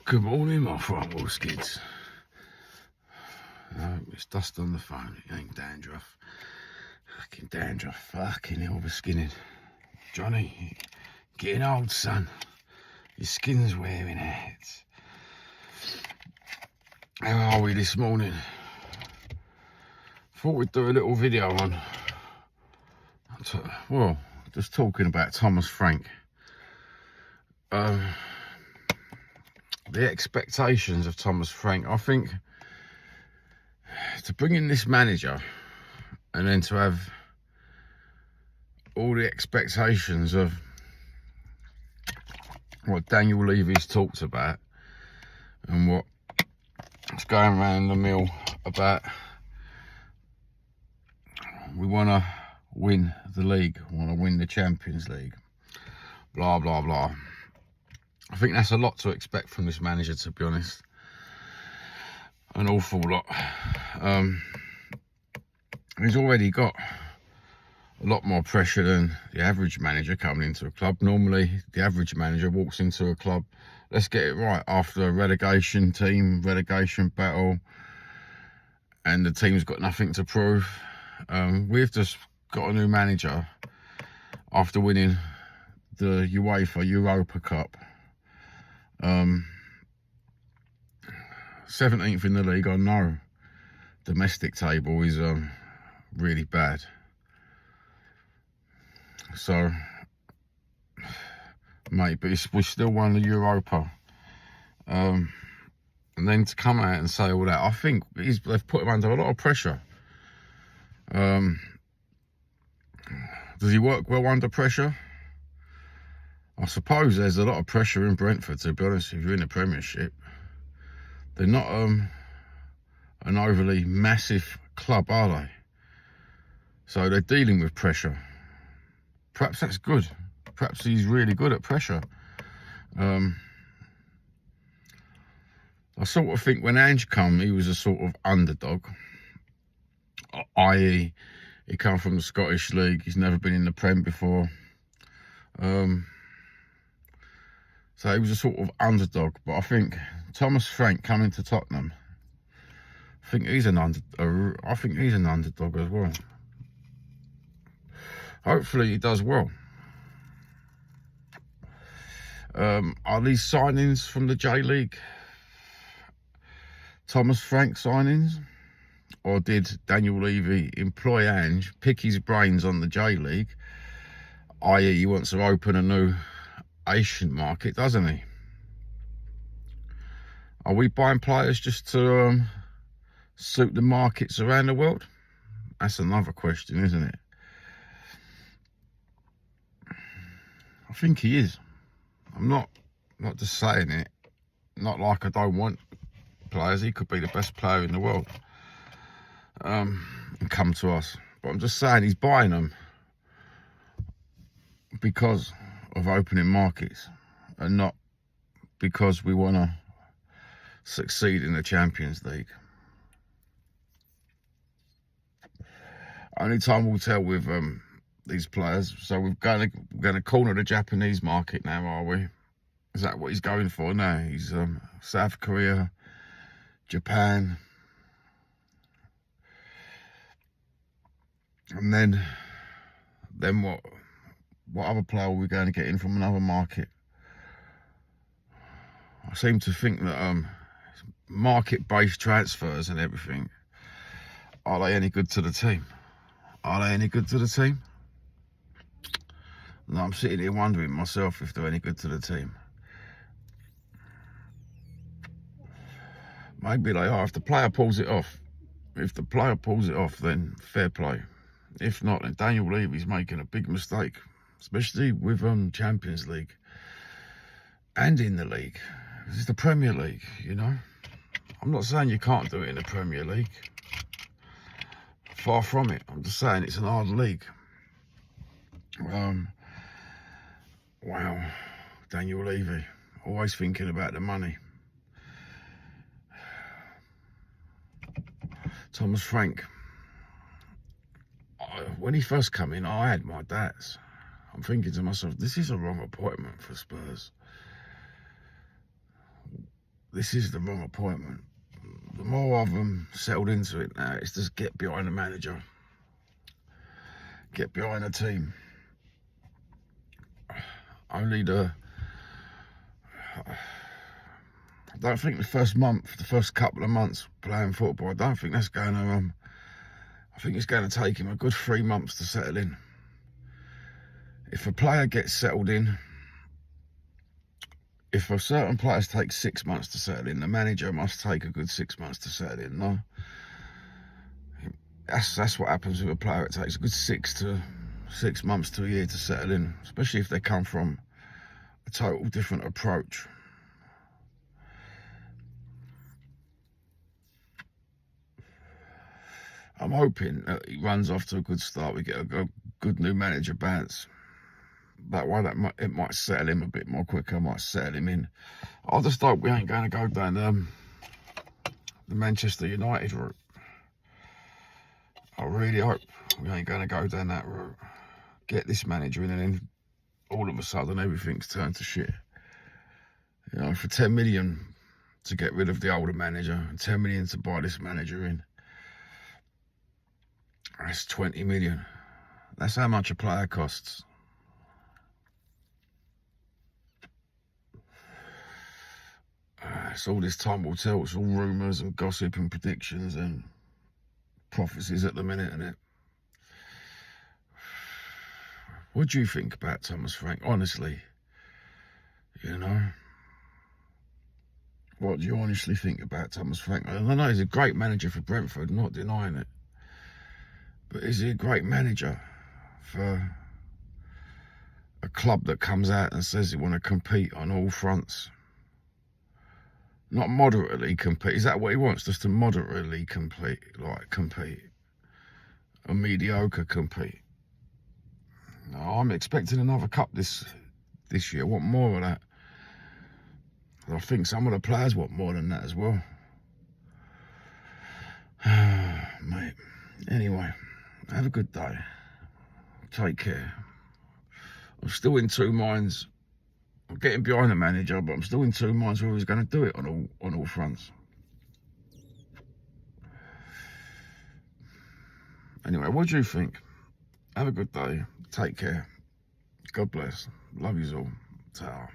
Good morning, my front wheel skids. It's dust on the phone. It ain't dandruff. Fucking dandruff. Fucking hell, we're skinning. Johnny, getting old, son. Your skin's wearing out. How are we this morning? Thought we'd do a little video on, well, just talking about Thomas Frank. The expectations of Thomas Frank. I think to bring in this manager and then to have all the expectations of what Daniel Levy's talked about and what's going around the mill about, we want to win the league, we want to win the Champions League, blah blah blah. I think that's a lot to expect from this manager, to be honest. An awful lot. He's already got a lot more pressure than the average manager coming into a club. Normally, the average manager walks into a club, let's get it right, after a relegation battle, and the team's got nothing to prove. We've just got a new manager after winning the UEFA Europa Cup. 17th in the league. I know domestic table is really bad, so mate, but we still won the Europa, and then to come out and say all that, I think they've put him under a lot of pressure. Does he work well under pressure? I suppose there's a lot of pressure in Brentford, to be honest. If you're in the Premiership, they're not an overly massive club, are they? So they're dealing with pressure. Perhaps that's good. Perhaps he's really good at pressure. I sort of think when Ange come, he was a sort of underdog, i.e. he come from the Scottish League, he's never been in the Prem before. So he was a sort of underdog. But I think Thomas Frank coming to Tottenham, I think he's an underdog as well. Hopefully he does well. Are these signings from the J League Thomas Frank signings? Or did Daniel Levy employ Ange, pick his brains on the J League, i.e. he wants to open a new Asian market, doesn't he? Are we buying players just to suit the markets around the world? That's another question, isn't it? I think he is. I'm not just saying it, not like I don't want players. He could be the best player in the world and come to us. But I'm just saying he's buying them because of opening markets and not because we want to succeed in the Champions League. Only time will tell with these players. So we're going to corner the Japanese market now, are we? Is that what he's going for now? He's South Korea, Japan, and then what other player are we going to get in from another market? I seem to think that market-based transfers and everything, are they any good to the team? Are they any good to the team? No, I'm sitting here wondering myself if they're any good to the team. Maybe they are. If the player pulls it off, then fair play. If not, then Daniel Levy's making a big mistake, especially with Champions League and in the league. This is the Premier League, you know. I'm not saying you can't do it in the Premier League. Far from it. I'm just saying it's an hard league. Wow, Daniel Levy, always thinking about the money. Thomas Frank, when he first came in, I had my doubts. I'm thinking to myself, this is a wrong appointment for Spurs. this is the wrong appointment. The more I've settled into it now, it's just get behind the manager, get behind the team. Only I don't think the first couple of months playing football, I don't think that's going to, I think it's going to take him a good 3 months to settle in. If a player gets settled in, if a certain players take 6 months to settle in, the manager must take a good 6 months to settle in. No, that's what happens with a player. It takes a good 6 months to a year to settle in, especially if they come from a total different approach. I'm hoping that he runs off to a good start. We get a good new manager bounce. That way, it might settle him a bit more quicker. Might settle him in. I just hope we ain't going to go down the Manchester United route. I really hope we ain't going to go down that route. Get this manager in, and then all of a sudden everything's turned to shit. You know, for 10 million to get rid of the older manager and 10 million to buy this manager in. That's 20 million. That's how much a player costs. It's all this time will tell. It's all rumours and gossip and predictions and prophecies at the minute, isn't it? What do you think about Thomas Frank? Honestly, you know, what do you honestly think about Thomas Frank? I know he's a great manager for Brentford, not denying it. But is he a great manager for a club that comes out and says they want to compete on all fronts? Not moderately compete. Is that what he wants? Just to moderately compete, like compete, a mediocre compete. No, I'm expecting another cup this year. I want more of that. I think some of the players want more than that as well. Mate. Anyway, have a good day. Take care. I'm still in two minds. I'm getting behind the manager, but I'm still in two minds whether he's going to do it on all fronts. Anyway, what do you think? Have a good day. Take care. God bless. Love you all. Ta.